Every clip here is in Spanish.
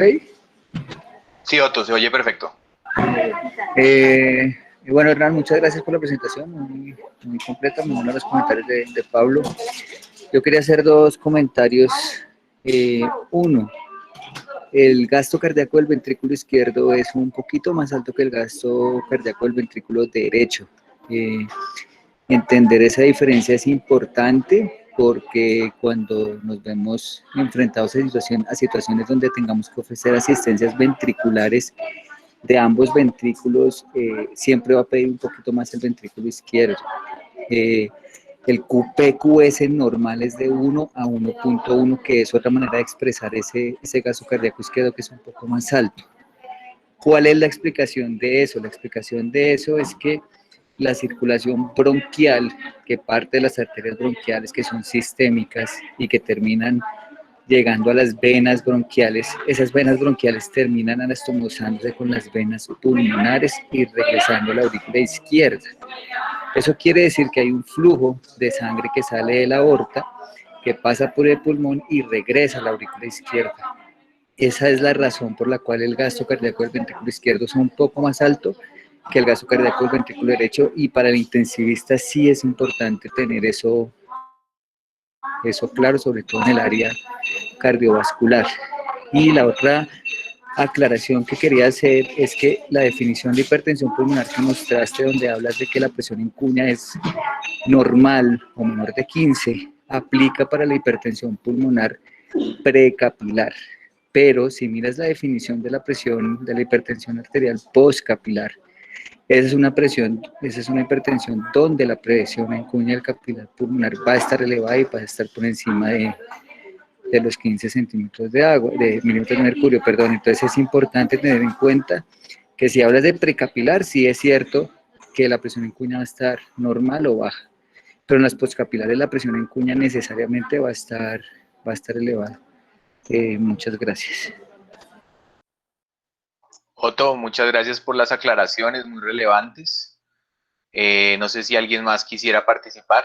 ahí? Sí, Otto, se oye perfecto. Bueno, Hernán, muchas gracias por la presentación, muy completa, muy buenos los comentarios de Pablo. Yo quería hacer dos comentarios. Uno, el gasto cardíaco del ventrículo izquierdo es un poquito más alto que el gasto cardíaco del ventrículo derecho. Entender esa diferencia es importante porque cuando nos vemos enfrentados a situaciones donde tengamos que ofrecer asistencias ventriculares de ambos ventrículos, siempre va a pedir un poquito más el ventrículo izquierdo. El QPQS normal es de 1 a 1.1, que es otra manera de expresar ese gasto cardíaco izquierdo que es un poco más alto. ¿Cuál es la explicación de eso? La explicación de eso es que la circulación bronquial, que parte de las arterias bronquiales que son sistémicas y que terminan llegando a las venas bronquiales, esas venas bronquiales terminan anastomosándose con las venas pulmonares y regresando a la aurícula izquierda. Eso quiere decir que hay un flujo de sangre que sale de la aorta, que pasa por el pulmón y regresa a la aurícula izquierda. Esa es la razón por la cual el gasto cardíaco del ventrículo izquierdo es un poco más alto que el gasto cardíaco del ventrículo derecho, y para el intensivista sí es importante tener eso claro, sobre todo en el área cardiovascular. Y la otra aclaración que quería hacer es que la definición de hipertensión pulmonar que mostraste, donde hablas de que la presión en cuña es normal o menor de 15, aplica para la hipertensión pulmonar precapilar. Pero si miras la definición de la presión de la hipertensión arterial postcapilar, esa es una hipertensión donde la presión en cuña del capilar pulmonar va a estar elevada y va a estar por encima de los 15 centímetros de milímetros de mercurio, perdón. Entonces es importante tener en cuenta que si hablas de precapilar, sí es cierto que la presión en cuña va a estar normal o baja, pero en las postcapilares la presión en cuña necesariamente va a estar elevada. Muchas gracias. Otto, muchas gracias por las aclaraciones muy relevantes. No sé si alguien más quisiera participar.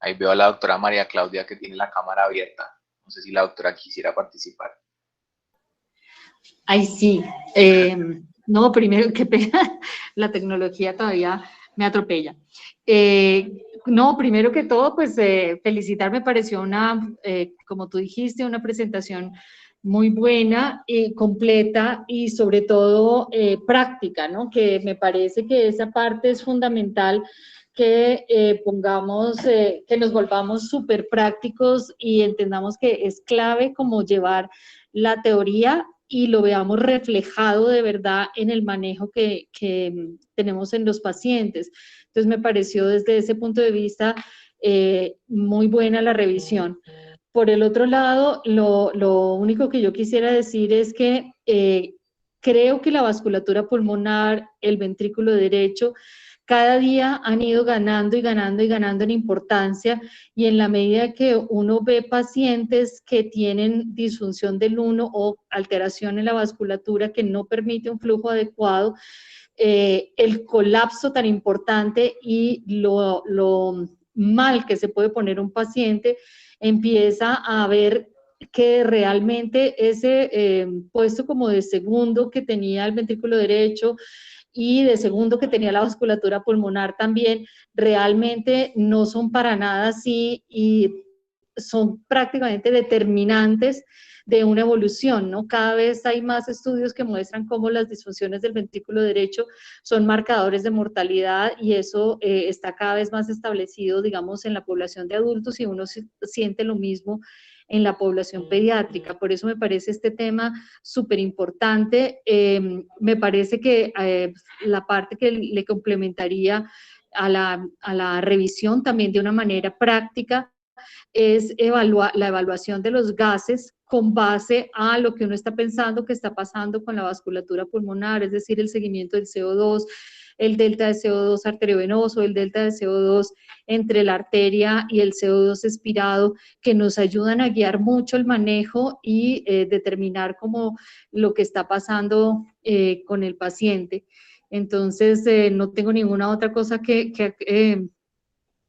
Ahí veo a la doctora María Claudia que tiene la cámara abierta. No sé si la doctora quisiera participar. Ay, sí. No, primero, qué pena, la tecnología todavía me atropella. No, primero que todo, pues felicitar, me pareció como tú dijiste, una presentación muy buena, completa y sobre todo práctica, ¿no? Que me parece que esa parte es fundamental, que que nos volvamos súper prácticos y entendamos que es clave como llevar la teoría y lo veamos reflejado de verdad en el manejo que tenemos en los pacientes. Entonces me pareció desde ese punto de vista muy buena la revisión. Por el otro lado, lo único que yo quisiera decir es que creo que la vasculatura pulmonar, el ventrículo derecho, cada día han ido ganando y ganando y ganando en importancia, y en la medida que uno ve pacientes que tienen disfunción del uno o alteración en la vasculatura que no permite un flujo adecuado, el colapso tan importante y lo mal que se puede poner un paciente, empieza a ver que realmente ese puesto como de segundo que tenía el ventrículo derecho y de segundo que tenía la vasculatura pulmonar también, realmente no son para nada así y son prácticamente determinantes de una evolución, ¿no? Cada vez hay más estudios que muestran cómo las disfunciones del ventrículo derecho son marcadores de mortalidad, y eso está cada vez más establecido, digamos, en la población de adultos, y uno siente lo mismo en la población pediátrica. Por eso me parece este tema súper importante. Me parece que la parte que le complementaría a la revisión también de una manera práctica es la evaluación de los gases con base a lo que uno está pensando que está pasando con la vasculatura pulmonar, es decir, el seguimiento del CO2, el delta de CO2 arteriovenoso, el delta de CO2 entre la arteria y el CO2 expirado, que nos ayudan a guiar mucho el manejo y determinar cómo lo que está pasando con el paciente. Entonces, no tengo ninguna otra cosa que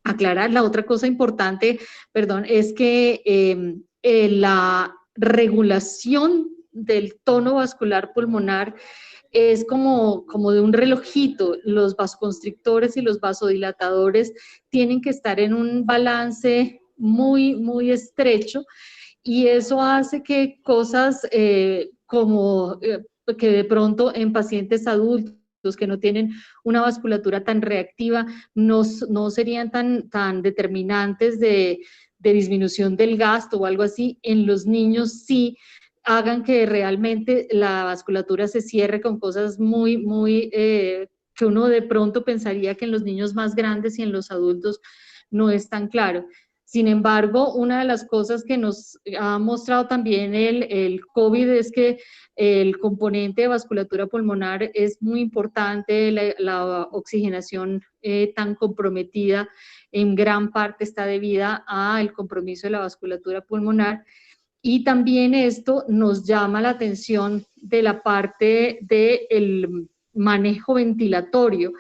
aclarar. La otra cosa importante, perdón, es que la regulación del tono vascular pulmonar es como de un relojito. Los vasoconstrictores y los vasodilatadores tienen que estar en un balance muy, muy estrecho, y eso hace que cosas como que de pronto en pacientes adultos que no tienen una vasculatura tan reactiva no serían tan determinantes de disminución del gasto o algo así. En los niños sí hagan que realmente la vasculatura se cierre con cosas muy, muy, que uno de pronto pensaría que en los niños más grandes y en los adultos no es tan claro. Sin embargo, una de las cosas que nos ha mostrado también el COVID es que el componente de vasculatura pulmonar es muy importante. La oxigenación tan comprometida en gran parte está debida al compromiso de la vasculatura pulmonar. Y también esto nos llama la atención de la parte del manejo ventilatorio,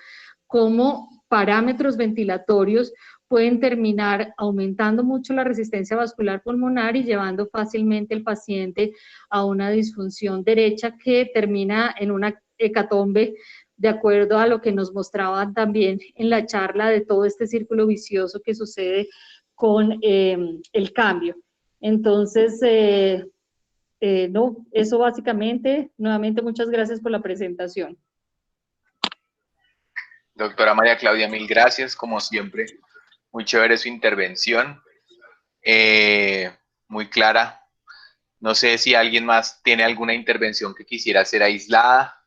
cómo parámetros ventilatorios pueden terminar aumentando mucho la resistencia vascular pulmonar y llevando fácilmente el paciente a una disfunción derecha que termina en una hecatombe, de acuerdo a lo que nos mostraban también en la charla de todo este círculo vicioso que sucede con el cambio. Entonces, no, eso básicamente. Nuevamente, muchas gracias por la presentación. Doctora María Claudia, mil gracias, como siempre. Muy chévere su intervención, muy clara. No sé si alguien más tiene alguna intervención que quisiera hacer aislada,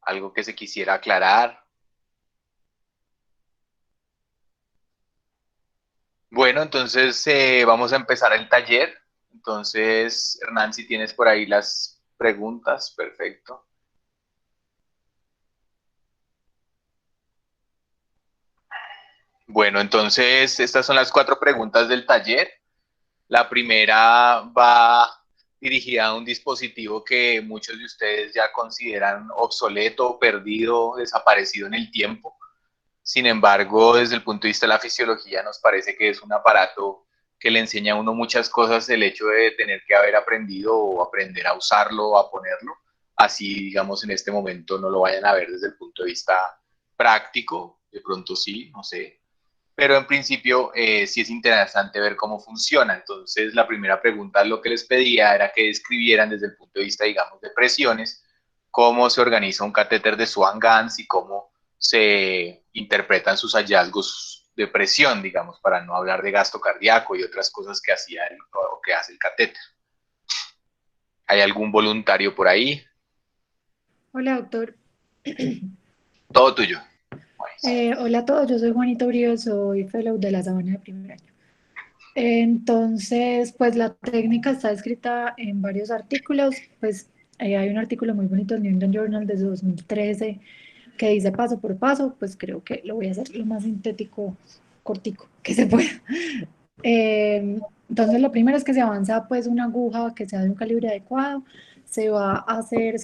algo que se quisiera aclarar. Bueno, entonces vamos a empezar el taller. Entonces, Hernán, si tienes por ahí las preguntas, perfecto. Bueno, entonces estas son las 4 preguntas del taller. La primera va dirigida a un dispositivo que muchos de ustedes ya consideran obsoleto, perdido, desaparecido en el tiempo. Sin embargo, desde el punto de vista de la fisiología, nos parece que es un aparato que le enseña a uno muchas cosas, el hecho de tener que haber aprendido o aprender a usarlo o a ponerlo. Así, digamos, en este momento no lo vayan a ver desde el punto de vista práctico, de pronto sí, no sé, pero en principio sí es interesante ver cómo funciona. Entonces, la primera pregunta, lo que les pedía era que describieran desde el punto de vista, digamos, de presiones, cómo se organiza un catéter de Swan-Ganz y cómo se interpretan sus hallazgos de presión, digamos, para no hablar de gasto cardíaco y otras cosas que hacía o que hace el catéter. ¿Hay algún voluntario por ahí? Hola, doctor. Todo tuyo. Hola a todos, yo soy Juanita Uribe, soy fellow de la Sabana de primer año. Entonces, pues la técnica está escrita en varios artículos. Pues hay un artículo muy bonito en New England Journal desde 2013 que dice paso por paso. Pues creo que lo voy a hacer lo más sintético, cortico que se pueda. Entonces, lo primero es que se avanza pues una aguja que sea de un calibre adecuado. Se va a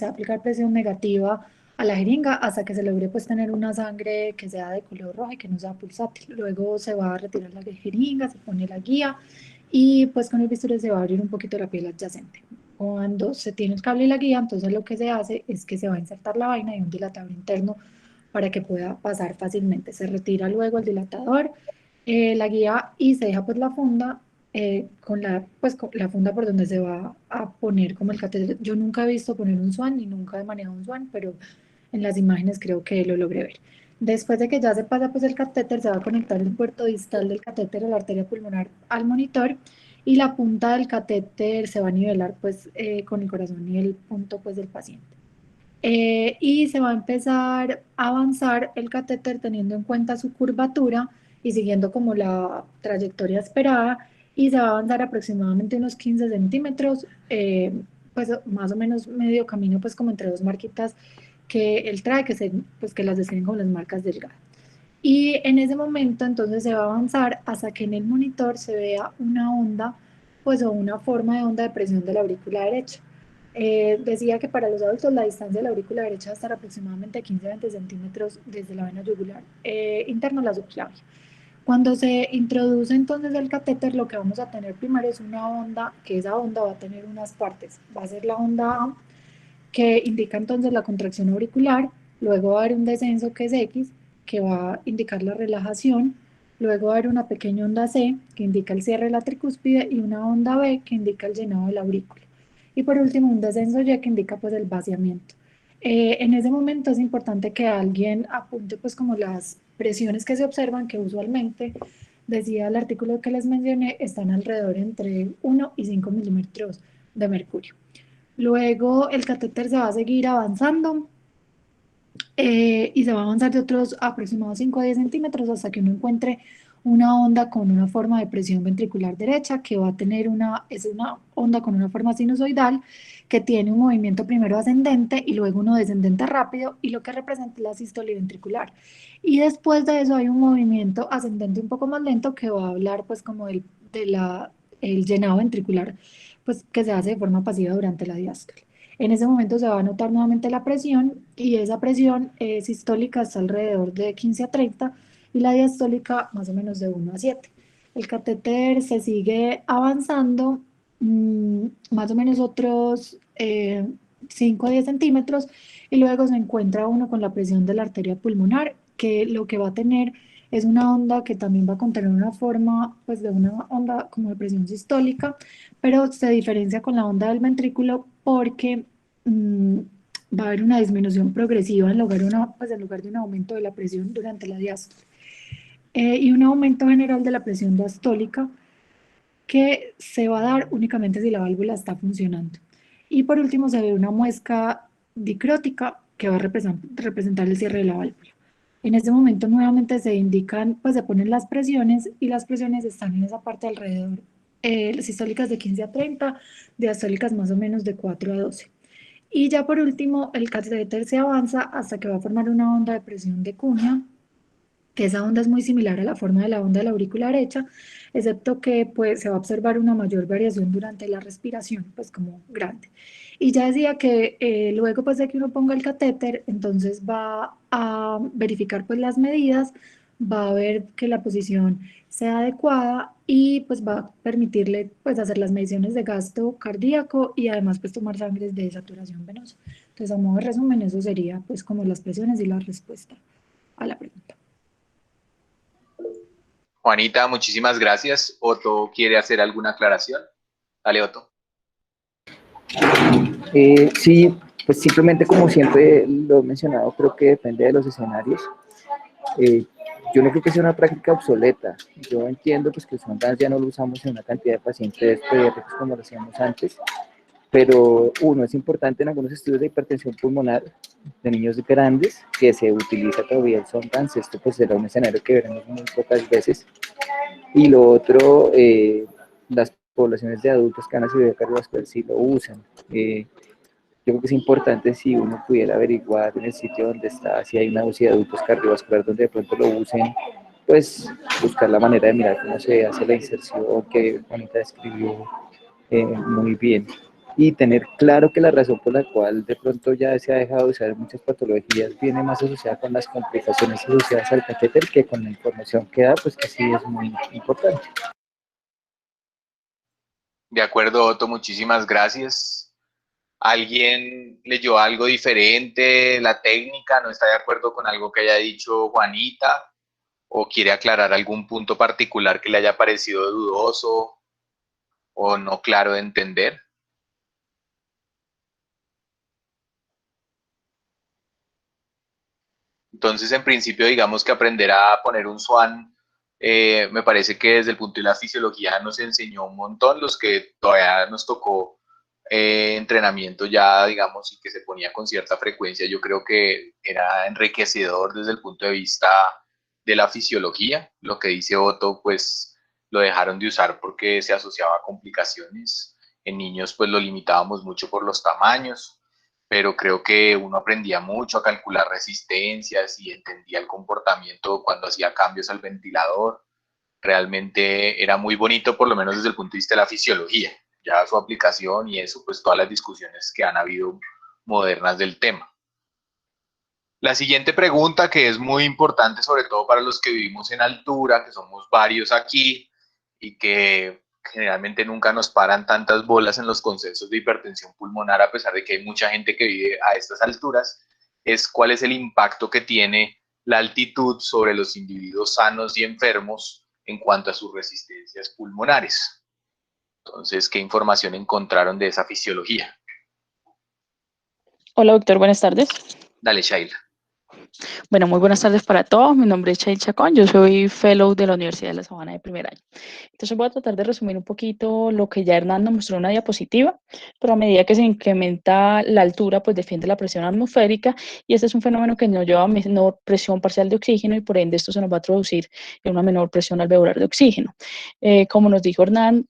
aplicar presión negativa a la jeringa hasta que se logre pues tener una sangre que sea de color rojo y que no sea pulsátil. Luego se va a retirar la jeringa, se pone la guía y pues con el bisturí se va a abrir un poquito la piel adyacente. Cuando se tiene el cable y la guía, entonces lo que se hace es que se va a insertar la vaina y un dilatador interno para que pueda pasar fácilmente. Se retira luego el dilatador, la guía, y se deja pues la funda con la funda por donde se va a poner como el catéter. Yo nunca he visto poner un swan ni nunca he manejado un swan, pero en las imágenes creo que lo logré ver. Después de que ya se pasa pues el catéter, se va a conectar el puerto distal del catéter a la arteria pulmonar al monitor, y la punta del catéter se va a nivelar pues con el corazón y el punto pues del paciente. Y se va a empezar a avanzar el catéter teniendo en cuenta su curvatura y siguiendo como la trayectoria esperada, y se va a avanzar aproximadamente unos 15 centímetros, pues más o menos medio camino, pues como entre dos marquitas que él trae, pues que las describen como las marcas delgadas. Y en ese momento entonces se va a avanzar hasta que en el monitor se vea una onda, pues o una forma de onda de presión de la aurícula derecha. Decía que para los adultos la distancia de la aurícula derecha va a estar aproximadamente 15-20 centímetros desde la vena yugular interna a la subclavia. Cuando se introduce entonces el catéter, lo que vamos a tener primero es una onda, que esa onda va a tener unas partes. Va a ser la onda A, que indica entonces la contracción auricular, luego va a haber un descenso que es X, que va a indicar la relajación, luego va a haber una pequeña onda C, que indica el cierre de la tricúspide, y una onda B, que indica el llenado de la aurícula. Y por último, un descenso Y, que indica pues el vaciamiento. En ese momento es importante que alguien apunte pues como las presiones que se observan, que usualmente, decía el artículo que les mencioné, están alrededor entre 1 y 5 milímetros de mercurio. Luego el catéter se va a seguir avanzando y se va a avanzar de otros aproximados 5 a 10 centímetros hasta que uno encuentre una onda con una forma de presión ventricular derecha que va a tener es una onda con una forma sinusoidal que tiene un movimiento primero ascendente y luego uno descendente rápido y lo que representa es la sístole ventricular. Y después de eso hay un movimiento ascendente un poco más lento que va a hablar pues como el llenado ventricular pues que se hace de forma pasiva durante la diástole. En ese momento se va a notar nuevamente la presión y esa presión sistólica está alrededor de 15 a 30 y la diastólica más o menos de 1 a 7. El catéter se sigue avanzando más o menos otros 5 a 10 centímetros y luego se encuentra uno con la presión de la arteria pulmonar que lo que va a tener es una onda que también va a contener una forma pues de una onda como de presión sistólica, pero se diferencia con la onda del ventrículo porque mm, va a haber una disminución progresiva pues en lugar de un aumento de la presión durante la diástole. Y un aumento general de la presión diastólica que se va a dar únicamente si la válvula está funcionando. Y por último se ve una muesca dicrótica que va a representar el cierre de la válvula. En ese momento nuevamente se indican, pues se ponen las presiones y las presiones están en esa parte alrededor, sistólicas de 15 a 30, diastólicas más o menos de 4 a 12. Y ya por último, el catéter se avanza hasta que va a formar una onda de presión de cuña, que esa onda es muy similar a la forma de la onda de la aurícula derecha, excepto que pues, se va a observar una mayor variación durante la respiración, pues como grande. Y ya decía que luego pues de que uno ponga el catéter, entonces va a verificar pues las medidas, va a ver que la posición sea adecuada y pues va a permitirle pues hacer las mediciones de gasto cardíaco y además pues tomar sangres de saturación venosa. Entonces a modo de resumen eso sería pues como las presiones y la respuesta a la pregunta. Juanita, muchísimas gracias. Otto quiere hacer alguna aclaración. Dale, Otto. Sí, pues simplemente como siempre lo he mencionado, creo que depende de los escenarios. Yo no creo que sea una práctica obsoleta. Yo entiendo pues que el Sundance ya no lo usamos en una cantidad de pacientes pediátricos como lo hacíamos antes, pero uno, es importante en algunos estudios de hipertensión pulmonar de niños grandes que se utiliza todavía el Sundance. Esto pues será un escenario que veremos muy pocas veces. Y lo otro, las poblaciones de adultos que han nacido cardiovascular sí lo usan. Yo creo que es importante si uno pudiera averiguar en el sitio donde está, si hay una UCI de adultos cardiovascular donde de pronto lo usen, pues buscar la manera de mirar cómo se hace la inserción que Juanita describió muy bien. Y tener claro que la razón por la cual de pronto ya se ha dejado de usar muchas patologías viene más asociada con las complicaciones asociadas al catéter que con la información que da, pues que sí es muy importante. De acuerdo, Otto, muchísimas gracias. ¿Alguien leyó algo diferente? ¿La técnica no está de acuerdo con algo que haya dicho Juanita? ¿O quiere aclarar algún punto particular que le haya parecido dudoso o no claro de entender? Entonces, en principio, digamos que aprender a poner un swan, me parece que desde el punto de la fisiología nos enseñó un montón, los que todavía nos tocó entrenamiento ya, digamos, y que se ponía con cierta frecuencia, yo creo que era enriquecedor desde el punto de vista de la fisiología. Lo que dice Otto, pues lo dejaron de usar porque se asociaba a complicaciones. En niños, pues lo limitábamos mucho por los tamaños, pero creo que uno aprendía mucho a calcular resistencias y entendía el comportamiento cuando hacía cambios al ventilador. Realmente era muy bonito, por lo menos desde el punto de vista de la fisiología. Ya su aplicación y eso, pues todas las discusiones que han habido modernas del tema. La siguiente pregunta, que es muy importante, sobre todo para los que vivimos en altura, que somos varios aquí y que generalmente nunca nos paran tantas bolas en los consensos de hipertensión pulmonar, a pesar de que hay mucha gente que vive a estas alturas, es cuál es el impacto que tiene la altitud sobre los individuos sanos y enfermos en cuanto a sus resistencias pulmonares. Entonces, ¿qué información encontraron de esa fisiología? Hola, doctor, buenas tardes. Dale, Shaila. Bueno, muy buenas tardes para todos. Mi nombre es Shail Chacón, yo soy Fellow de la Universidad de La Sabana de primer año. Entonces voy a tratar de resumir un poquito lo que ya Hernán nos mostró en una diapositiva, pero a medida que se incrementa la altura, pues defiende la presión atmosférica y este es un fenómeno que nos lleva a menor presión parcial de oxígeno y por ende esto se nos va a traducir en una menor presión alveolar de oxígeno. Como nos dijo Hernán,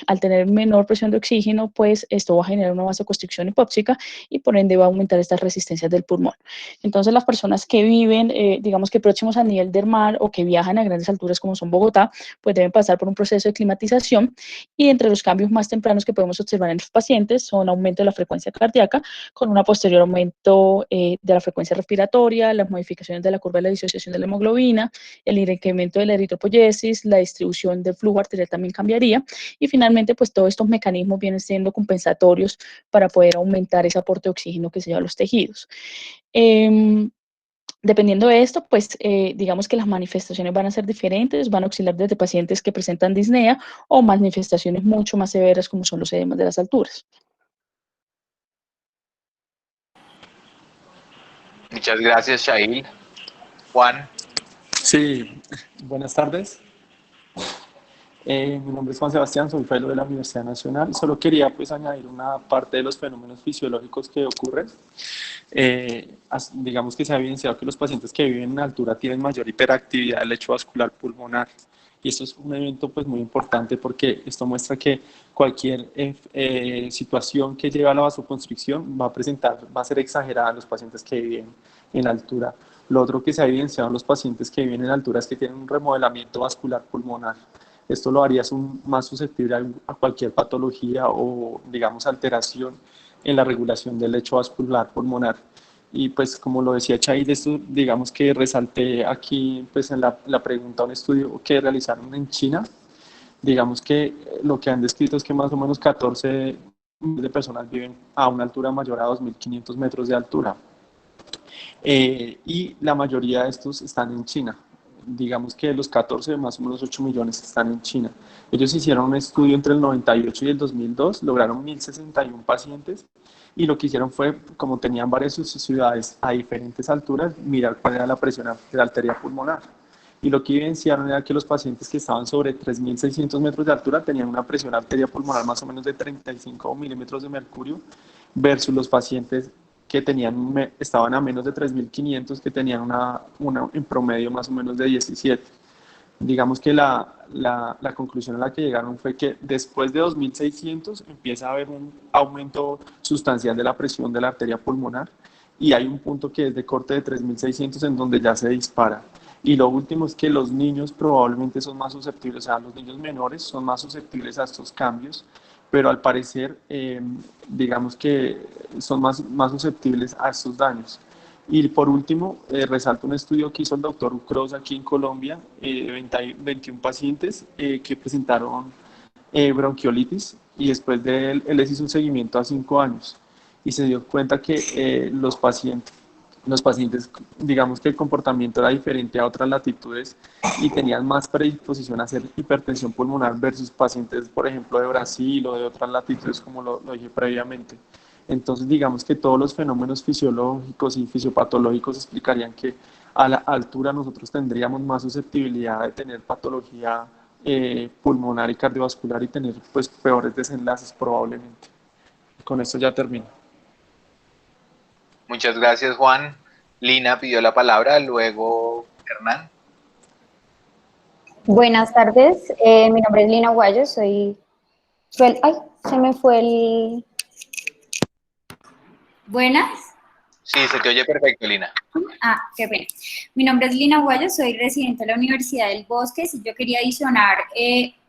al tener menor presión de oxígeno, pues esto va a generar una vasoconstricción hipóxica y por ende va a aumentar estas resistencias del pulmón. Entonces las personas que viven, digamos que próximos al nivel del mar o que viajan a grandes alturas como son Bogotá, pues deben pasar por un proceso de climatización y entre los cambios más tempranos que podemos observar en los pacientes son aumento de la frecuencia cardíaca con un posterior aumento de la frecuencia respiratoria, las modificaciones de la curva de la disociación de la hemoglobina, el incremento de la eritropoyesis, la distribución del flujo arterial también cambiaría y finalmente pues todos estos mecanismos vienen siendo compensatorios para poder aumentar ese aporte de oxígeno que se lleva a los tejidos. Dependiendo de esto, pues digamos que las manifestaciones van a ser diferentes, van a oscilar desde pacientes que presentan disnea o manifestaciones mucho más severas como son los edemas de las alturas. Muchas gracias, Shail. Juan. Sí, buenas tardes. Mi nombre es Juan Sebastián, soy fellow de la Universidad Nacional. Solo quería pues añadir una parte de los fenómenos fisiológicos que ocurren. Digamos que se ha evidenciado que los pacientes que viven en altura tienen mayor hiperactividad del lecho vascular pulmonar. Y esto es un evento pues muy importante porque esto muestra que cualquier situación que lleve a la vasoconstricción va a ser exagerada en los pacientes que viven en altura. Lo otro que se ha evidenciado en los pacientes que viven en altura es que tienen un remodelamiento vascular pulmonar. Esto lo haría más susceptible a cualquier patología o, digamos, alteración en la regulación del lecho vascular pulmonar. Y pues, como lo decía Shail, esto, digamos que resalté aquí pues, en la pregunta un estudio que realizaron en China. Digamos que lo que han descrito es que más o menos 14 millones de personas viven a una altura mayor a 2.500 metros de altura. Y la mayoría de estos están en China. Digamos que de los 14, más o menos 8 millones están en China. Ellos hicieron un estudio entre el 98 y el 2002, lograron 1.061 pacientes y lo que hicieron fue, como tenían varias ciudades a diferentes alturas, mirar cuál era la presión arterial pulmonar. Y lo que evidenciaron era que los pacientes que estaban sobre 3.600 metros de altura tenían una presión arterial pulmonar más o menos de 35 milímetros de mercurio versus los pacientes que estaban a menos de 3.500, que tenían una en promedio más o menos de 17. Digamos que la conclusión a la que llegaron fue que después de 2.600 empieza a haber un aumento sustancial de la presión de la arteria pulmonar y hay un punto que es de corte de 3.600 en donde ya se dispara. Y lo último es que los niños probablemente son más susceptibles, o sea, los niños menores son más susceptibles a estos cambios, pero al parecer, digamos que son más susceptibles a estos daños. Y por último, resalto un estudio que hizo el doctor Ucros aquí en Colombia, 21 pacientes que presentaron bronquiolitis y después de él les hizo un seguimiento a 5 años y se dio cuenta que los pacientes, digamos que el comportamiento era diferente a otras latitudes y tenían más predisposición a hacer hipertensión pulmonar versus pacientes, por ejemplo, de Brasil o de otras latitudes, como lo dije previamente. Entonces, digamos que todos los fenómenos fisiológicos y fisiopatológicos explicarían que a la altura nosotros tendríamos más susceptibilidad de tener patología pulmonar y cardiovascular y tener pues peores desenlaces probablemente. Con esto ya termino. Muchas gracias, Juan. Lina pidió la palabra, luego Hernán. Buenas tardes, mi nombre es Lina Guayo, ay, se me fue el... ¿Buenas? Sí, se te oye perfecto, Lina. Ah, qué pena. Mi nombre es Lina Guayo, soy residente de la Universidad del Bosque y yo quería adicionar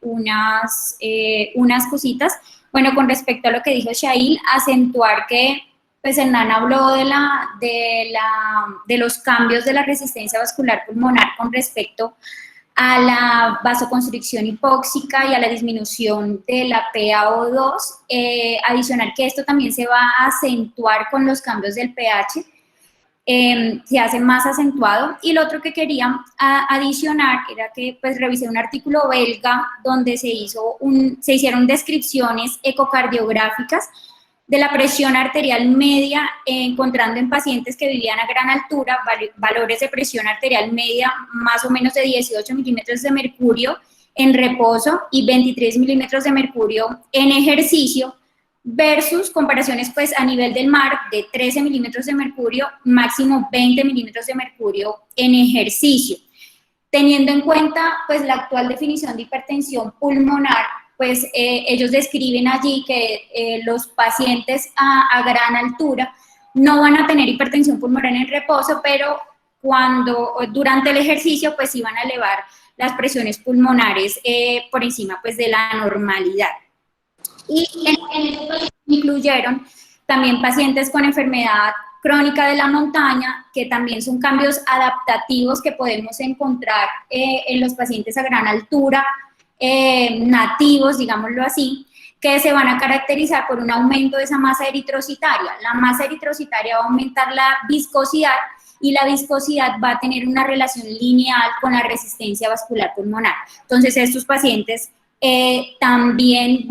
unas cositas. Bueno, con respecto a lo que dijo Shail, acentuar que pues Hernán habló de los cambios de la resistencia vascular pulmonar con respecto a la vasoconstricción hipóxica y a la disminución de la PaO2, adicional que esto también se va a acentuar con los cambios del pH, se hace más acentuado. Y lo otro que quería adicionar era que pues revisé un artículo belga donde se hicieron descripciones ecocardiográficas de la presión arterial media, encontrando en pacientes que vivían a gran altura valores de presión arterial media más o menos de 18 milímetros de mercurio en reposo y 23 milímetros de mercurio en ejercicio, versus comparaciones pues a nivel del mar de 13 milímetros de mercurio, máximo 20 milímetros de mercurio en ejercicio. Teniendo en cuenta pues la actual definición de hipertensión pulmonar, pues ellos describen allí que los pacientes a gran altura no van a tener hipertensión pulmonar en reposo, pero durante el ejercicio pues sí van a elevar las presiones pulmonares por encima pues de la normalidad. Y en esto incluyeron también pacientes con enfermedad crónica de la montaña, que también son cambios adaptativos que podemos encontrar en los pacientes a gran altura, nativos, digámoslo así, que se van a caracterizar por un aumento de esa masa eritrocitaria. La masa eritrocitaria va a aumentar la viscosidad y la viscosidad va a tener una relación lineal con la resistencia vascular pulmonar. Entonces, estos pacientes también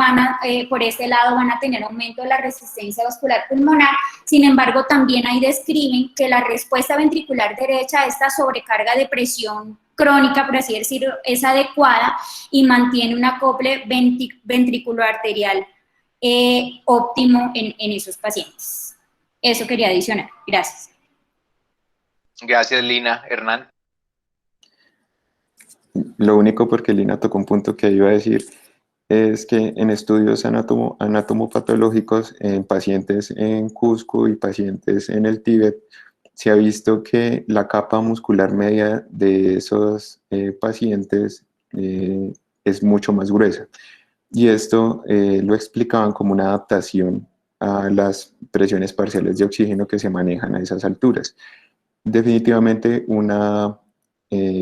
por este lado van a tener aumento de la resistencia vascular pulmonar. Sin embargo, también ahí describen que la respuesta ventricular derecha a esta sobrecarga de presión crónica, por así decirlo, es adecuada y mantiene un acople ventricular arterial óptimo en esos pacientes. Eso quería adicionar. Gracias. Gracias, Lina. Hernán. Lo único, porque Lina tocó un punto que iba a decir, es que en estudios anatomopatológicos en pacientes en Cusco y pacientes en el Tíbet, se ha visto que la capa muscular media de esos pacientes es mucho más gruesa. Y esto lo explicaban como una adaptación a las presiones parciales de oxígeno que se manejan a esas alturas. Definitivamente una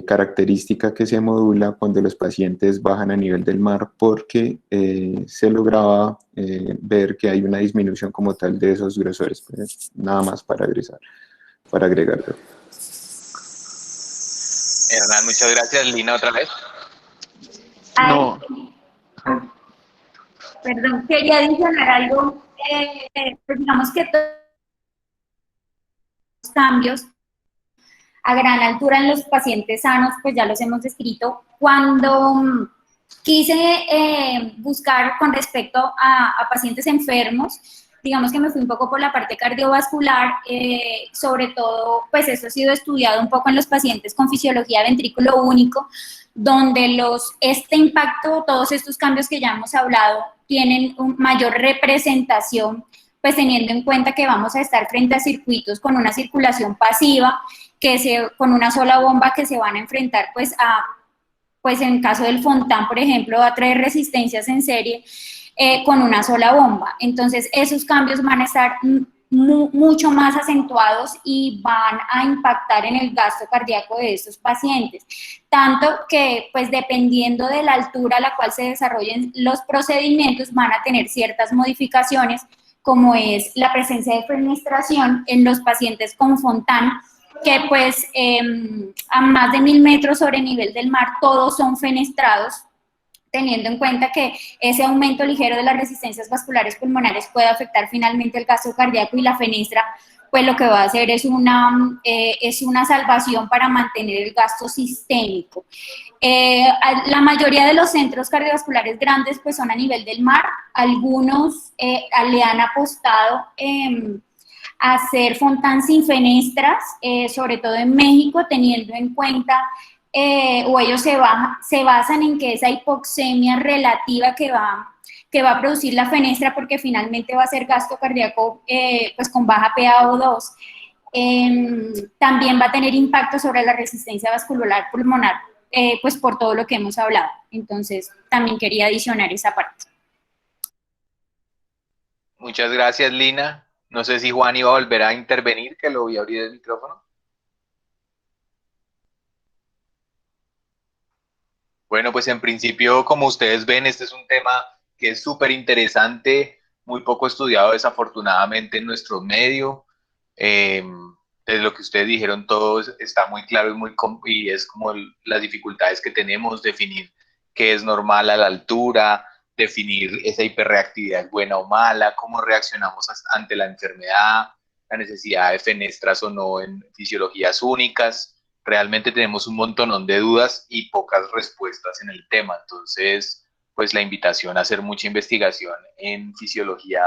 característica que se modula cuando los pacientes bajan a nivel del mar, porque se lograba ver que hay una disminución como tal de esos grosores. Pues, nada más para agregarlo. Hernán, muchas gracias. Lina, otra vez. No. Perdón, quería adicionar algo. Pues digamos que todos los cambios a gran altura en los pacientes sanos, pues ya los hemos descrito. Cuando quise buscar con respecto a pacientes enfermos, digamos que me fui un poco por la parte cardiovascular, sobre todo, pues esto ha sido estudiado un poco en los pacientes con fisiología de ventrículo único, donde este impacto, todos estos cambios que ya hemos hablado, tienen mayor representación, pues teniendo en cuenta que vamos a estar frente a circuitos con una circulación pasiva, con una sola bomba que se van a enfrentar pues en caso del Fontán, por ejemplo, a traer resistencias en serie con una sola bomba. Entonces, esos cambios van a estar mucho más acentuados y van a impactar en el gasto cardíaco de estos pacientes. Tanto que, pues, dependiendo de la altura a la cual se desarrollen los procedimientos, van a tener ciertas modificaciones, como es la presencia de fenestración en los pacientes con Fontán, que pues a más de 1000 metros sobre el nivel del mar todos son fenestrados, teniendo en cuenta que ese aumento ligero de las resistencias vasculares pulmonares puede afectar finalmente el gasto cardíaco, y la fenestra pues lo que va a hacer es una salvación para mantener el gasto sistémico. La mayoría de los centros cardiovasculares grandes pues son a nivel del mar. Algunos le han apostado a hacer Fontán sin fenestras, sobre todo en México, teniendo en cuenta, o ellos se basan en que esa hipoxemia relativa que va a producir la fenestra, porque finalmente va a ser gasto cardíaco pues con baja PaO2, también va a tener impacto sobre la resistencia vascular pulmonar, pues por todo lo que hemos hablado. Entonces, también quería adicionar esa parte. Muchas gracias, Lina. No sé si Juan iba a volver a intervenir, que lo vi abrir el micrófono. Bueno, pues en principio, como ustedes ven, este es un tema que es súper interesante, muy poco estudiado desafortunadamente en nuestro medio. Desde lo que ustedes dijeron, todo está muy claro y es como las dificultades que tenemos, definir qué es normal a la altura, definir esa hiperreactividad buena o mala, cómo reaccionamos ante la enfermedad, la necesidad de fenestras o no en fisiologías únicas. Realmente tenemos un montonón de dudas y pocas respuestas en el tema. Entonces, pues la invitación a hacer mucha investigación en fisiología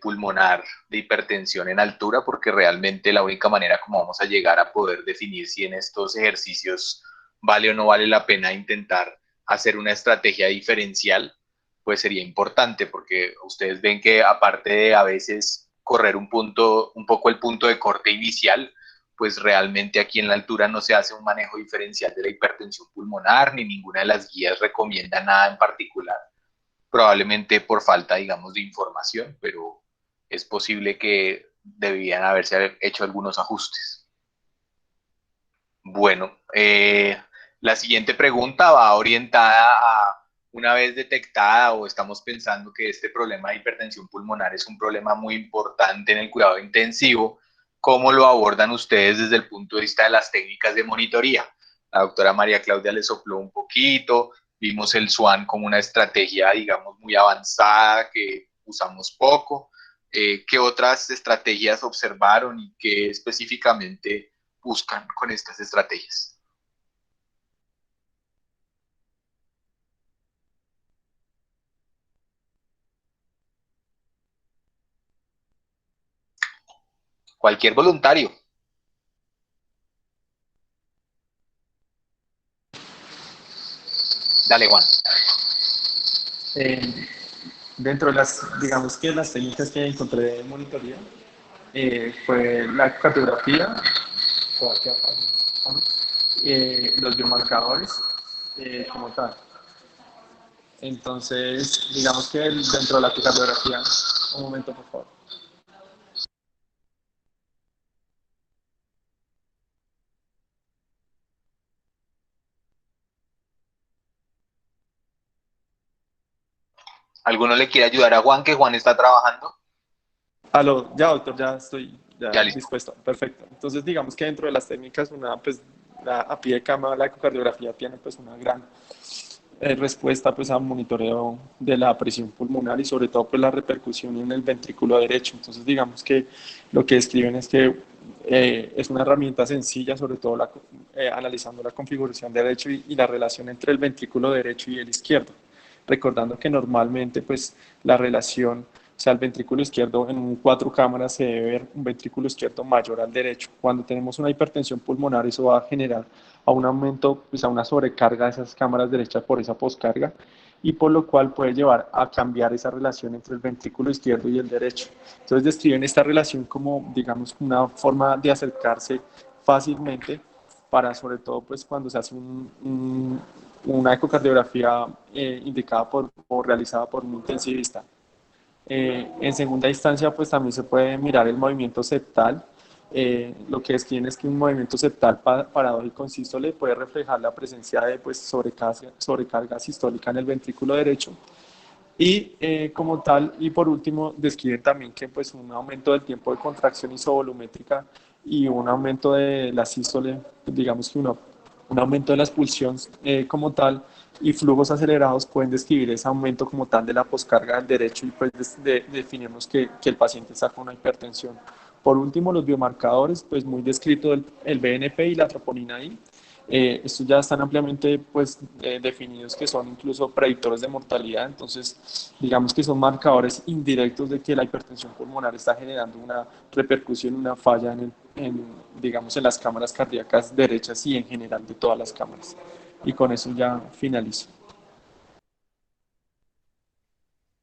pulmonar de hipertensión en altura, porque realmente la única manera como vamos a llegar a poder definir si en estos ejercicios vale o no vale la pena intentar hacer una estrategia diferencial, pues sería importante, porque ustedes ven que aparte de a veces correr un poco el punto de corte inicial, pues realmente aquí en la altura no se hace un manejo diferencial de la hipertensión pulmonar, ni ninguna de las guías recomienda nada en particular, probablemente por falta, digamos, de información, pero es posible que debían haberse hecho algunos ajustes. Bueno, la siguiente pregunta va orientada a, una vez detectada o estamos pensando que este problema de hipertensión pulmonar es un problema muy importante en el cuidado intensivo, ¿cómo lo abordan ustedes desde el punto de vista de las técnicas de monitoría? La doctora María Claudia le sopló un poquito, vimos el SWAN como una estrategia, digamos, muy avanzada que usamos poco. ¿Qué otras estrategias observaron y qué específicamente buscan con estas estrategias? Cualquier voluntario. Dale, Juan. Dentro de las, digamos que las técnicas que encontré de monitoría, fue la cartografía, los biomarcadores, como tal. Entonces, digamos que dentro de la cartografía, un momento por favor. ¿Alguno le quiere ayudar a Juan, que Juan está trabajando? Aló, ya doctor, ya estoy Ya listo. dispuesto, perfecto. Entonces digamos que dentro de las técnicas, pues, a pie de cama, la ecocardiografía tiene pues una gran respuesta pues a monitoreo de la presión pulmonar y sobre todo pues la repercusión en el ventrículo derecho. Entonces digamos que lo que escriben es que es una herramienta sencilla, sobre todo analizando la configuración derecho y la relación entre el ventrículo derecho y el izquierdo, recordando que normalmente pues la relación, o sea, el ventrículo izquierdo en 4 cámaras se debe ver un ventrículo izquierdo mayor al derecho. Cuando tenemos una hipertensión pulmonar, eso va a generar a un aumento, pues a una sobrecarga de esas cámaras derechas por esa poscarga, y por lo cual puede llevar a cambiar esa relación entre el ventrículo izquierdo y el derecho. Entonces describen esta relación como, digamos, una forma de acercarse fácilmente para, sobre todo, pues cuando se hace una ecocardiografía indicada o realizada por un intensivista. En segunda instancia, pues también se puede mirar el movimiento septal. Lo que describen es que un movimiento septal paradójico en sístole puede reflejar la presencia de pues, sobrecarga sistólica en el ventrículo derecho. Y como tal, y por último, describen también que pues, un aumento del tiempo de contracción isovolumétrica y un aumento de la sístole, digamos que un aumento de la expulsión como tal, y flujos acelerados pueden describir ese aumento como tal de la poscarga del derecho, y pues definimos que el paciente está con una hipertensión. Por último, los biomarcadores, pues muy descrito el BNP y la troponina I. Estos ya están ampliamente pues, definidos, que son incluso predictores de mortalidad. Entonces digamos que son marcadores indirectos de que la hipertensión pulmonar está generando una repercusión, una falla digamos, en las cámaras cardíacas derechas y en general de todas las cámaras. Y con eso ya finalizo.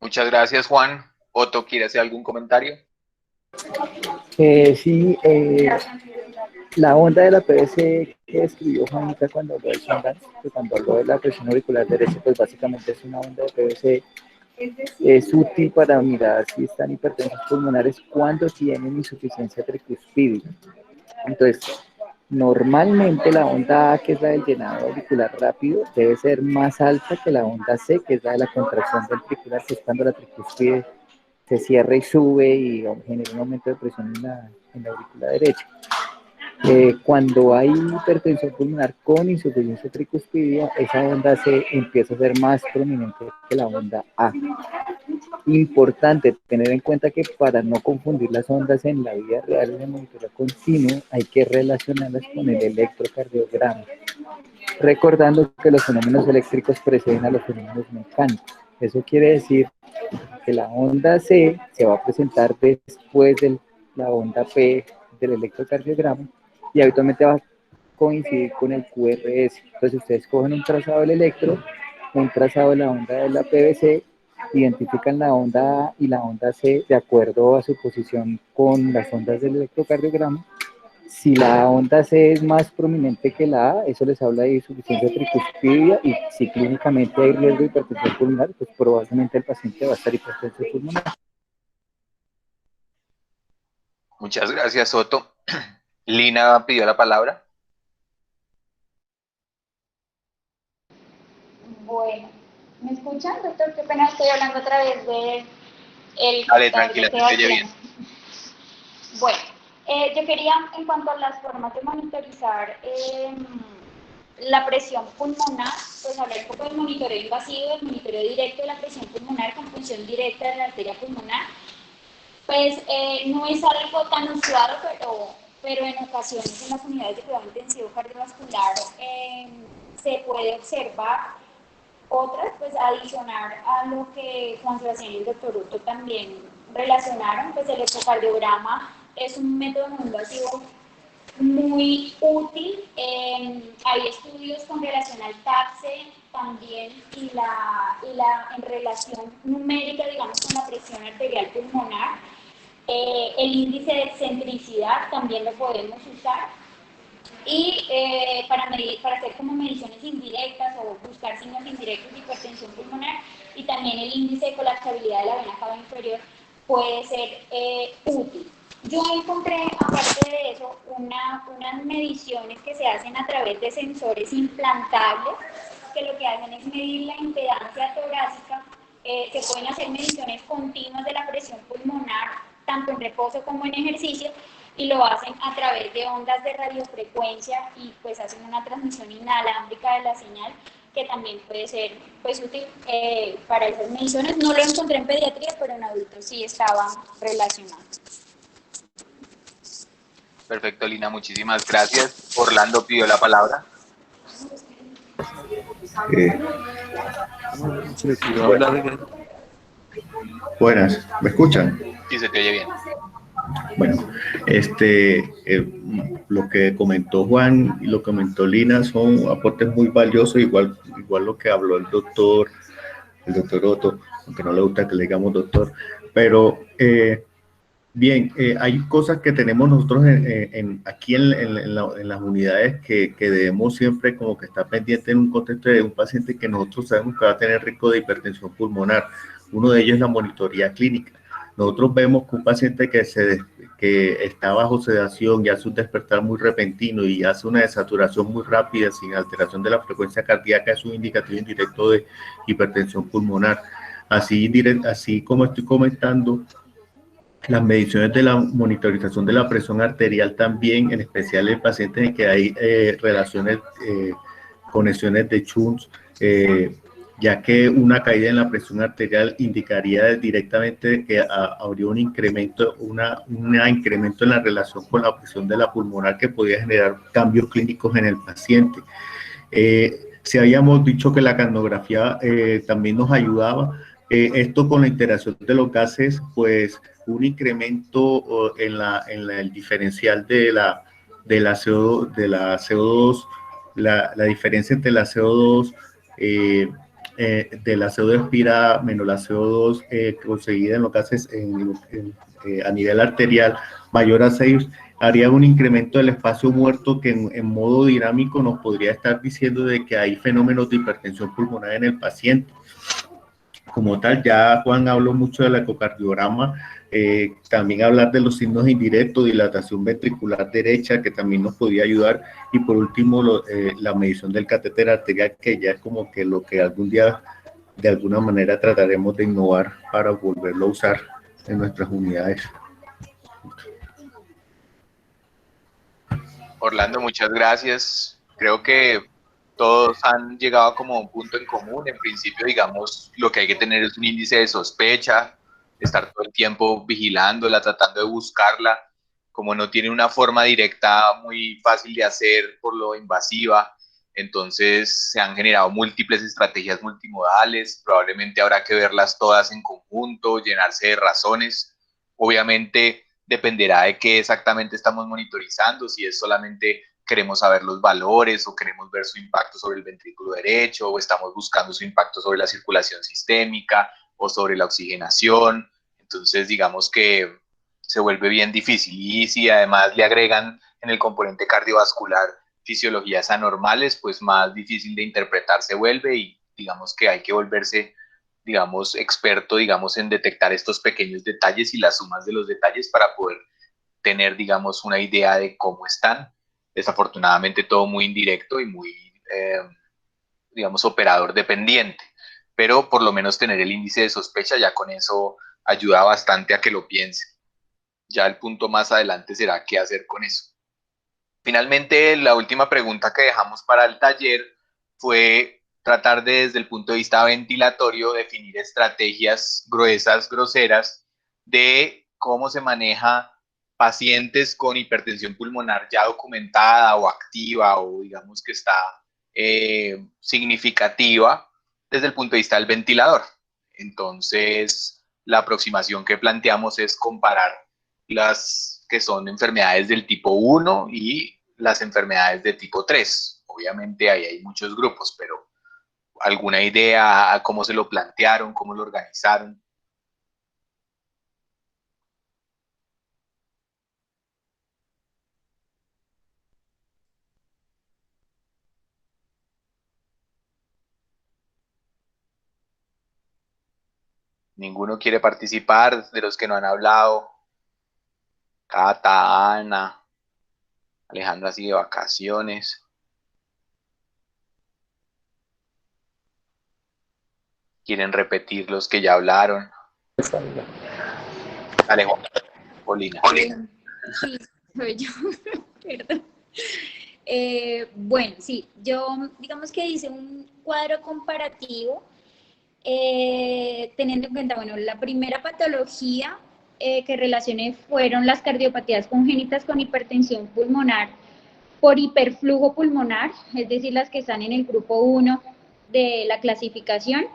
Muchas gracias, Juan. Otto, ¿quiere hacer algún comentario? Sí, la onda de la PVC que escribió Juanita cuando habló del Sundance, que cuando habló de la presión auricular derecha, pues básicamente es una onda de PVC Es útil para mirar si están hipertensos pulmonares cuando tienen insuficiencia tricuspídica. Entonces, normalmente la onda A, que es la del llenado auricular rápido, debe ser más alta que la onda C, que es la de la contracción ventricular, que es cuando la tricuspide se cierra y sube y genera un aumento de presión en la aurícula derecha. Cuando hay hipertensión pulmonar con insuficiencia tricuspidia, esa onda C empieza a ser más prominente que la onda A. Importante tener en cuenta que para no confundir las ondas en la vida real en el monitoreo continuo, hay que relacionarlas con el electrocardiograma, recordando que los fenómenos eléctricos preceden a los fenómenos mecánicos. Eso quiere decir que la onda C se va a presentar después de la onda P del electrocardiograma y habitualmente va a coincidir con el QRS. Entonces ustedes cogen un trazado del electro, un trazado de la onda de la PVC, identifican la onda A y la onda C de acuerdo a su posición con las ondas del electrocardiograma. Si la onda C es más prominente que la A, eso les habla de insuficiencia tricuspidia, y si clínicamente hay riesgo de hipertensión pulmonar, pues probablemente el paciente va a estar hipertenso pulmonar. Muchas gracias, Soto. Lina pidió la palabra. Bueno, ¿me escuchan, doctor? Qué pena, estoy hablando a través de el... Dale, tranquila, te oye bien. Bueno, yo quería, en cuanto a las formas de monitorizar la presión pulmonar, pues hablar un poco del monitoreo invasivo, del monitoreo directo de la presión pulmonar con función directa de la arteria pulmonar. Pues no es algo tan usual, pero en ocasiones en las unidades de cuidado intensivo cardiovascular se puede observar. Otras, pues adicionar a lo que Juan Sebastián y el doctor Otto también relacionaron, pues el ecocardiograma es un método no invasivo muy útil. Hay estudios con relación al TAPSE también y en relación numérica, digamos, con la presión arterial pulmonar. El índice de excentricidad también lo podemos usar. Y para hacer como mediciones indirectas o buscar signos indirectos de hipertensión pulmonar, y también el índice de colapsabilidad de la vena cava inferior puede ser útil. Yo encontré, aparte de eso, unas mediciones que se hacen a través de sensores implantables, que lo que hacen es medir la impedancia torácica. Se pueden hacer mediciones continuas de la presión pulmonar, tanto en reposo como en ejercicio, y lo hacen a través de ondas de radiofrecuencia y pues hacen una transmisión inalámbrica de la señal, que también puede ser pues útil para esas mediciones. No lo encontré en pediatría, pero en adultos sí estaba relacionado. Perfecto, Lina, muchísimas gracias. Orlando pidió la palabra. Buenas, ¿me escuchan? Sí, se te oye bien. Bueno, lo que comentó Juan y lo que comentó Lina son aportes muy valiosos, igual lo que habló el doctor Otto, aunque no le gusta que le digamos doctor, pero bien, hay cosas que tenemos nosotros aquí en las unidades que debemos siempre como que estar pendiente en un contexto de un paciente que nosotros sabemos que va a tener riesgo de hipertensión pulmonar. Uno de ellos es la monitoría clínica. Nosotros vemos que un paciente que está bajo sedación y hace un despertar muy repentino y hace una desaturación muy rápida sin alteración de la frecuencia cardíaca es un indicativo indirecto de hipertensión pulmonar. Así como estoy comentando, las mediciones de la monitorización de la presión arterial también, en especial en pacientes en que hay conexiones de shunts, ya que una caída en la presión arterial indicaría directamente que habría un incremento en la relación con la presión de la pulmonar que podría generar cambios clínicos en el paciente. Si habíamos dicho que la capnografía también nos ayudaba, esto con la interacción de los gases, pues un incremento en el diferencial de la CO2, la diferencia entre la CO2 de la CO2 expirada menos la CO2 conseguida en los gases a nivel arterial mayor a 6, haría un incremento del espacio muerto que en modo dinámico nos podría estar diciendo de que hay fenómenos de hipertensión pulmonar en el paciente. como tal. Ya Juan habló mucho del ecocardiograma, también hablar de los signos indirectos, dilatación ventricular derecha, que también nos podía ayudar, y por último la medición del catéter arterial, que ya es como que lo que algún día de alguna manera trataremos de innovar para volverlo a usar en nuestras unidades. Orlando, muchas gracias. Creo que todos han llegado como a un punto en común. En principio, digamos, lo que hay que tener es un índice de sospecha, estar todo el tiempo vigilándola, tratando de buscarla. Como no tiene una forma directa muy fácil de hacer por lo invasiva, entonces se han generado múltiples estrategias multimodales. Probablemente habrá que verlas todas en conjunto, llenarse de razones. Obviamente dependerá de qué exactamente estamos monitorizando, si es solamente queremos saber los valores o queremos ver su impacto sobre el ventrículo derecho o estamos buscando su impacto sobre la circulación sistémica o sobre la oxigenación. Entonces, digamos que se vuelve bien difícil. Y si además le agregan en el componente cardiovascular fisiologías anormales, pues más difícil de interpretar se vuelve y digamos que hay que volverse, digamos, experto, digamos, en detectar estos pequeños detalles y las sumas de los detalles para poder tener, digamos, una idea de cómo están. Desafortunadamente todo muy indirecto y muy, digamos, operador dependiente, pero por lo menos tener el índice de sospecha ya con eso ayuda bastante a que lo piense. Ya el punto más adelante será qué hacer con eso. Finalmente, la última pregunta que dejamos para el taller fue tratar de, desde el punto de vista ventilatorio, definir estrategias gruesas, groseras, de cómo se maneja pacientes con hipertensión pulmonar ya documentada o activa o digamos que está significativa desde el punto de vista del ventilador. Entonces, la aproximación que planteamos es comparar las que son enfermedades del tipo 1 y las enfermedades de tipo 3. Obviamente ahí hay muchos grupos, pero ¿alguna idea a cómo se lo plantearon, cómo lo organizaron? ¿Ninguno quiere participar de los que no han hablado? Cata, Ana, Alejandra sigue de vacaciones. ¿Quieren repetir los que ya hablaron? Alejandra, Polina. Sí, soy yo, perdón. Bueno, sí, yo digamos que hice un cuadro comparativo teniendo en cuenta, bueno, la primera patología que relacioné fueron las cardiopatías congénitas con hipertensión pulmonar por hiperflujo pulmonar, es decir, las que están en el grupo 1 de la clasificación,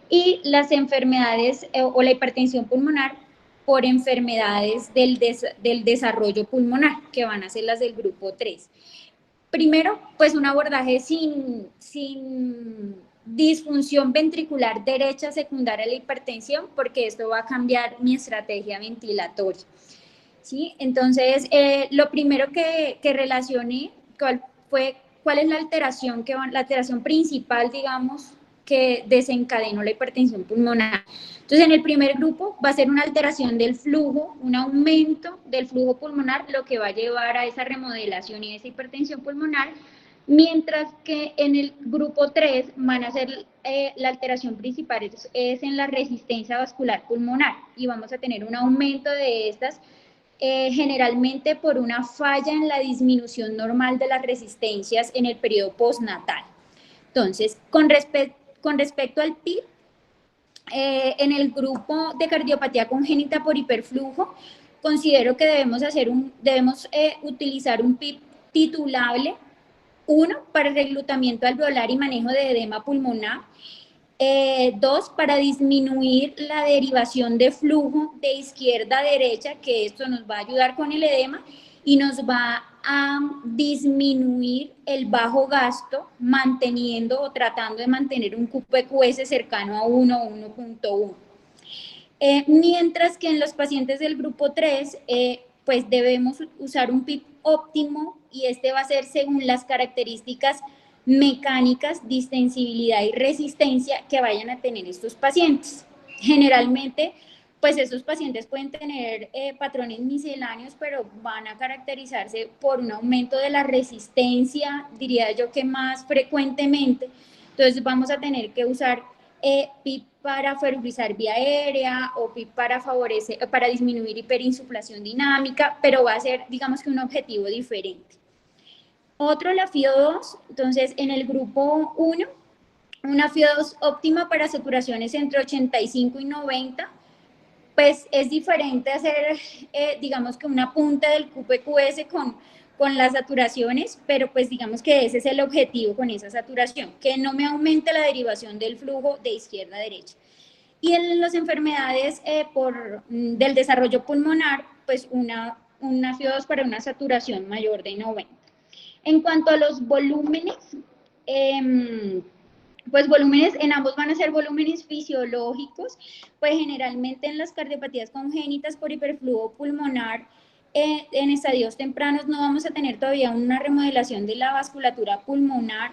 y las enfermedades o la hipertensión pulmonar por enfermedades del desarrollo pulmonar, que van a ser las del grupo 3. Primero, pues un abordaje sin disfunción ventricular derecha secundaria a la hipertensión, porque esto va a cambiar mi estrategia ventilatoria. ¿Sí? Entonces, lo primero que relacioné, ¿cuál es la alteración, la alteración principal, digamos, que desencadenó la hipertensión pulmonar? Entonces, en el primer grupo va a ser una alteración del flujo, un aumento del flujo pulmonar, lo que va a llevar a esa remodelación y esa hipertensión pulmonar, mientras que en el grupo 3 van a ser la alteración principal es en la resistencia vascular pulmonar y vamos a tener un aumento de estas generalmente por una falla en la disminución normal de las resistencias en el periodo postnatal. Entonces, con respecto al PIB, en el grupo de cardiopatía congénita por hiperflujo, considero que debemos utilizar un PIB titulable, 1, para el reclutamiento alveolar y manejo de edema pulmonar, 2, para disminuir la derivación de flujo de izquierda a derecha, que esto nos va a ayudar con el edema y nos va a disminuir el bajo gasto manteniendo o tratando de mantener un QPQS cercano a 1 o 1.1. Mientras que en los pacientes del grupo 3, pues debemos usar un PIB óptimo y este va a ser según las características mecánicas, distensibilidad y resistencia que vayan a tener estos pacientes. Generalmente, pues estos pacientes pueden tener patrones misceláneos, pero van a caracterizarse por un aumento de la resistencia, diría yo que más frecuentemente. Entonces vamos a tener que usar PIP para fertilizar vía aérea o PIP para disminuir hiperinsuflación dinámica, pero va a ser, digamos que un objetivo diferente. Otro, la FIO2, entonces en el grupo 1, una FIO2 óptima para saturaciones entre 85 y 90, pues es diferente hacer, digamos que una punta del QPQS con las saturaciones, pero pues digamos que ese es el objetivo con esa saturación, que no me aumente la derivación del flujo de izquierda a derecha. Y en las enfermedades del desarrollo pulmonar, pues una FIO2 para una saturación mayor de 90. En cuanto a los volúmenes, pues volúmenes, en ambos van a ser volúmenes fisiológicos, pues generalmente en las cardiopatías congénitas por hiperflujo pulmonar, en estadios tempranos no vamos a tener todavía una remodelación de la vasculatura pulmonar,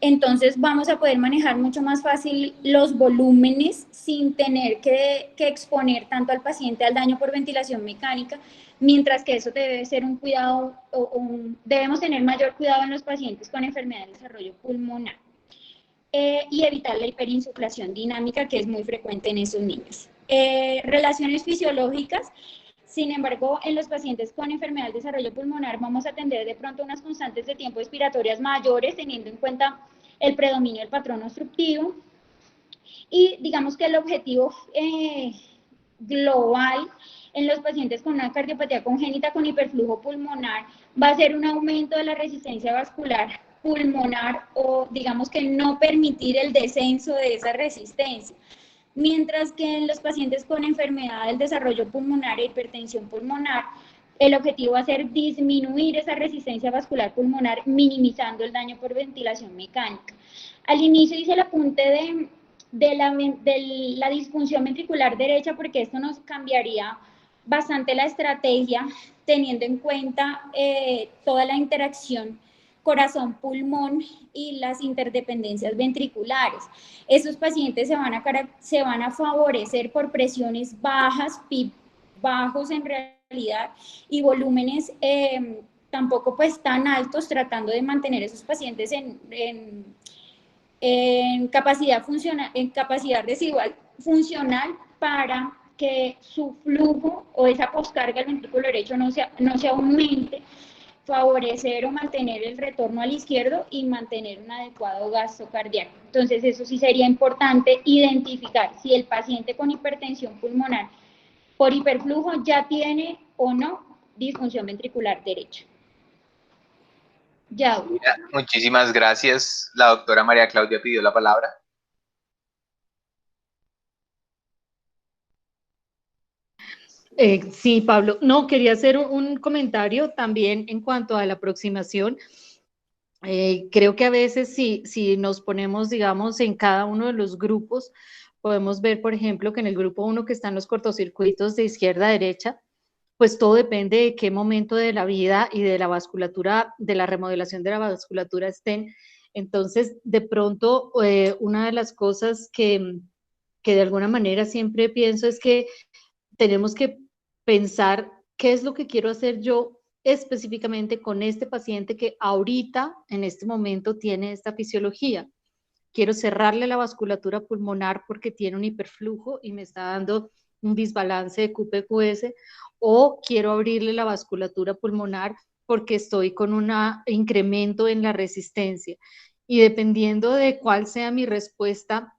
entonces vamos a poder manejar mucho más fácil los volúmenes sin tener que exponer tanto al paciente al daño por ventilación mecánica, mientras que eso debe ser un cuidado, debemos tener mayor cuidado en los pacientes con enfermedad de desarrollo pulmonar. Y evitar la hiperinsuflación dinámica, que es muy frecuente en esos niños. Relaciones fisiológicas, sin embargo, en los pacientes con enfermedad del desarrollo pulmonar vamos a atender de pronto unas constantes de tiempo expiratorias mayores, teniendo en cuenta el predominio del patrón obstructivo. Y digamos que el objetivo global en los pacientes con una cardiopatía congénita con hiperflujo pulmonar va a ser un aumento de la resistencia vascular pulmonar, o digamos que no permitir el descenso de esa resistencia. Mientras que en los pacientes con enfermedad del desarrollo pulmonar e hipertensión pulmonar, el objetivo va a ser disminuir esa resistencia vascular pulmonar, minimizando el daño por ventilación mecánica. Al inicio hice el apunte de la disfunción ventricular derecha, porque esto nos cambiaría bastante la estrategia, teniendo en cuenta toda la interacción corazón-pulmón y las interdependencias ventriculares. Estos pacientes se van a favorecer por presiones bajas, PIP bajos en realidad, y volúmenes tampoco pues tan altos, tratando de mantener esos pacientes en capacidad residual funcional, para que su flujo o esa poscarga del ventrículo derecho no se aumente, favorecer o mantener el retorno al izquierdo y mantener un adecuado gasto cardíaco. Entonces, eso sí sería importante identificar si el paciente con hipertensión pulmonar por hiperflujo ya tiene o no disfunción ventricular derecha. Ya. Muchísimas gracias. La doctora María Claudia pidió la palabra. Sí, Pablo. No, quería hacer un comentario también en cuanto a la aproximación. Creo que a veces si nos ponemos, digamos, en cada uno de los grupos, podemos ver, por ejemplo, que en el grupo 1 que están los cortocircuitos de izquierda a derecha, pues todo depende de qué momento de la vida y de la vasculatura, de la remodelación de la vasculatura estén. Entonces, de pronto, una de las cosas que de alguna manera siempre pienso es que tenemos que pensar qué es lo que quiero hacer yo específicamente con este paciente que ahorita, en este momento, tiene esta fisiología. Quiero cerrarle la vasculatura pulmonar porque tiene un hiperflujo y me está dando un desbalance de QPQS, o quiero abrirle la vasculatura pulmonar porque estoy con un incremento en la resistencia. Y dependiendo de cuál sea mi respuesta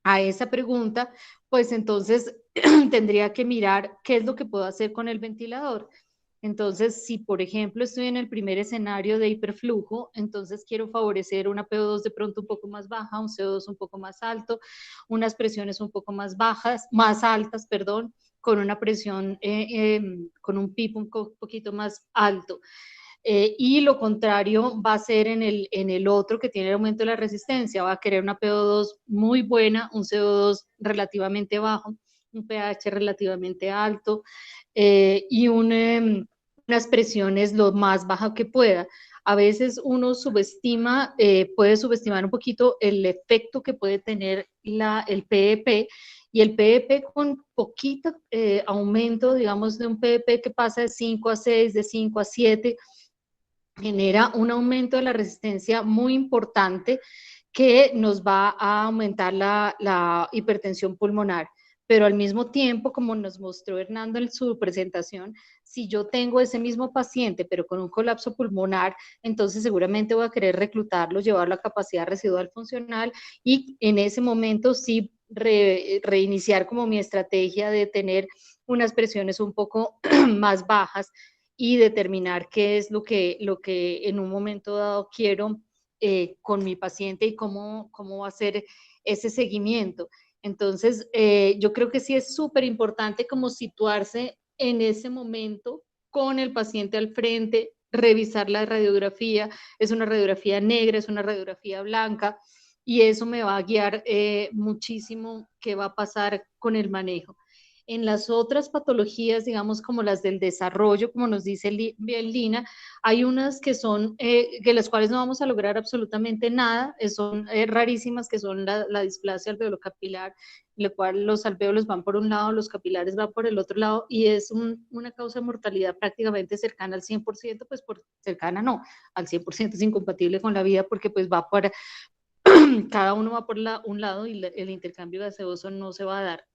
a esa pregunta, pues entonces tendría que mirar qué es lo que puedo hacer con el ventilador. Entonces, si por ejemplo estoy en el primer escenario de hiperflujo, entonces quiero favorecer una PO2 de pronto un poco más baja, un CO2 un poco más alto, unas presiones un poco más bajas, más altas, perdón, con una presión, con un PIP un poquito más alto. Y lo contrario va a ser en el otro que tiene el aumento de la resistencia, va a querer una PO2 muy buena, un CO2 relativamente bajo, un pH relativamente alto y unas presiones lo más baja que pueda. A veces uno subestima, puede subestimar un poquito el efecto que puede tener el PEP, y el PEP con poquito aumento, digamos, de un PEP que pasa de 5 a 6, de 5 a 7, genera un aumento de la resistencia muy importante que nos va a aumentar la hipertensión pulmonar. Pero al mismo tiempo, como nos mostró Hernando en su presentación, si yo tengo ese mismo paciente, pero con un colapso pulmonar, entonces seguramente voy a querer reclutarlo, llevarlo a capacidad residual funcional, y en ese momento sí reiniciar como mi estrategia de tener unas presiones un poco más bajas y determinar qué es lo que en un momento dado quiero con mi paciente y cómo va a ser ese seguimiento. Entonces, yo creo que sí es súper importante como situarse en ese momento con el paciente al frente, revisar la radiografía, es una radiografía negra, es una radiografía blanca, y eso me va a guiar muchísimo qué va a pasar con el manejo. En las otras patologías, digamos, como las del desarrollo, como nos dice bien Lina, hay unas que son, que las cuales no vamos a lograr absolutamente nada, son rarísimas, que son la displasia alveolocapilar, en la cual los alvéolos van por un lado, los capilares van por el otro lado, y es una causa de mortalidad prácticamente cercana al 100%, pues cercana no, al 100% es incompatible con la vida, porque pues va por, cada uno va por un lado, y el intercambio gaseoso no se va a dar.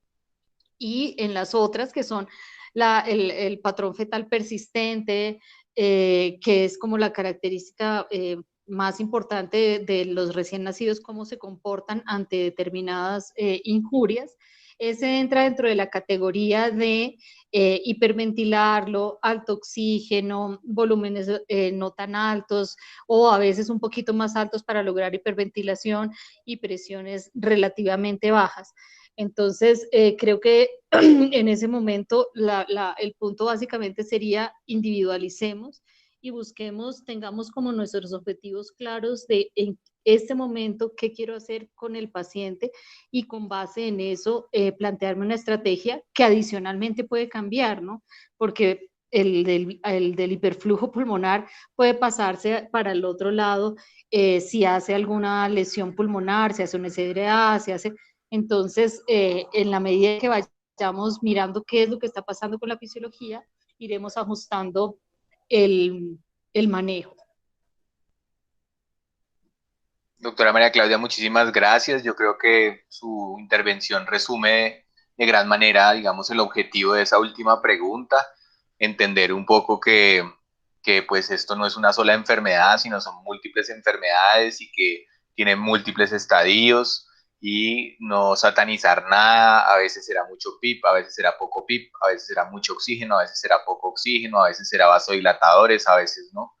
Y en las otras, que son el patrón fetal persistente, que es como la característica más importante de los recién nacidos, cómo se comportan ante determinadas injurias, ese entra dentro de la categoría de hiperventilarlo, alto oxígeno, volúmenes no tan altos, o a veces un poquito más altos para lograr hiperventilación, y presiones relativamente bajas. Entonces, creo que en ese momento el punto básicamente sería individualicemos y busquemos, tengamos como nuestros objetivos claros de en este momento qué quiero hacer con el paciente, y con base en eso plantearme una estrategia que adicionalmente puede cambiar, ¿no? Porque el del hiperflujo pulmonar puede pasarse para el otro lado si hace alguna lesión pulmonar, si hace un SDA, si hace... Entonces, en la medida que vayamos mirando qué es lo que está pasando con la fisiología, iremos ajustando el manejo. Doctora María Claudia, muchísimas gracias. Yo creo que su intervención resume de gran manera, digamos, el objetivo de esa última pregunta, entender un poco que pues esto no es una sola enfermedad, sino son múltiples enfermedades y que tienen múltiples estadios, y no satanizar nada. A veces será mucho PIP, a veces será poco PIP, a veces será mucho oxígeno, a veces será poco oxígeno, a veces será vasodilatadores, a veces no.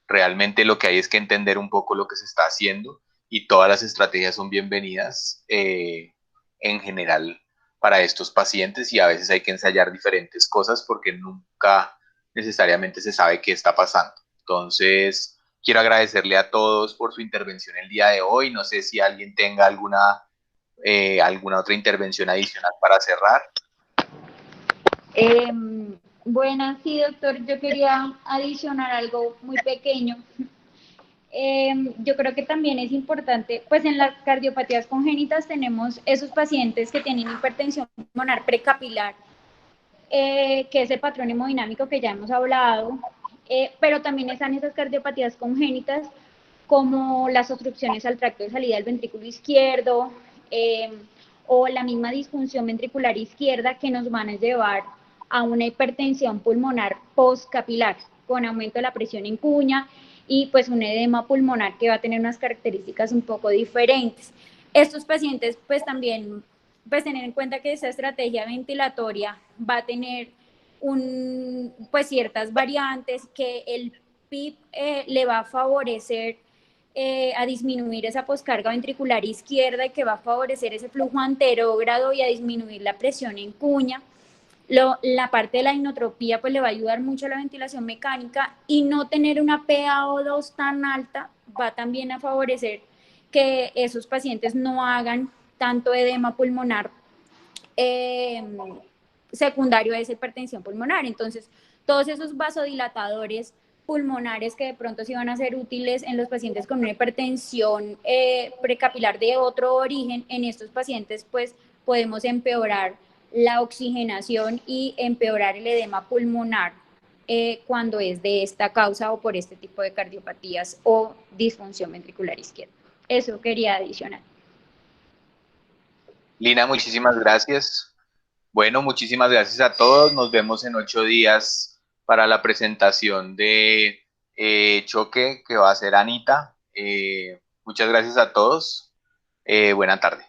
Realmente lo que hay es que entender un poco lo que se está haciendo, y todas las estrategias son bienvenidas en general para estos pacientes, y a veces hay que ensayar diferentes cosas porque nunca necesariamente se sabe qué está pasando. Entonces, quiero agradecerle a todos por su intervención el día de hoy. No sé si alguien tenga alguna otra intervención adicional para cerrar. Buenas, sí, doctor. Yo quería adicionar algo muy pequeño. Yo creo que también es importante, pues en las cardiopatías congénitas tenemos esos pacientes que tienen hipertensión pulmonar precapilar, que es el patrón hemodinámico que ya hemos hablado, pero también están esas cardiopatías congénitas como las obstrucciones al tracto de salida del ventrículo izquierdo, o la misma disfunción ventricular izquierda, que nos van a llevar a una hipertensión pulmonar postcapilar con aumento de la presión en cuña, y pues un edema pulmonar que va a tener unas características un poco diferentes. Estos pacientes pues también pues tener en cuenta que esa estrategia ventilatoria va a tener pues ciertas variantes, que el PIP le va a favorecer a disminuir esa poscarga ventricular izquierda, y que va a favorecer ese flujo anterógrado y a disminuir la presión en cuña. La parte de la inotropía pues le va a ayudar mucho a la ventilación mecánica, y no tener una PaO2 tan alta va también a favorecer que esos pacientes no hagan tanto edema pulmonar secundario a esa hipertensión pulmonar. Entonces, todos esos vasodilatadores pulmonares que de pronto sí van a ser útiles en los pacientes con una hipertensión precapilar de otro origen. En estos pacientes pues podemos empeorar la oxigenación y empeorar el edema pulmonar cuando es de esta causa o por este tipo de cardiopatías o disfunción ventricular izquierda. Eso quería adicionar. Lina, muchísimas gracias. Bueno, muchísimas gracias a todos. Nos vemos en 8 días para la presentación de Choque que va a hacer Anita. Muchas gracias a todos. Buena tarde.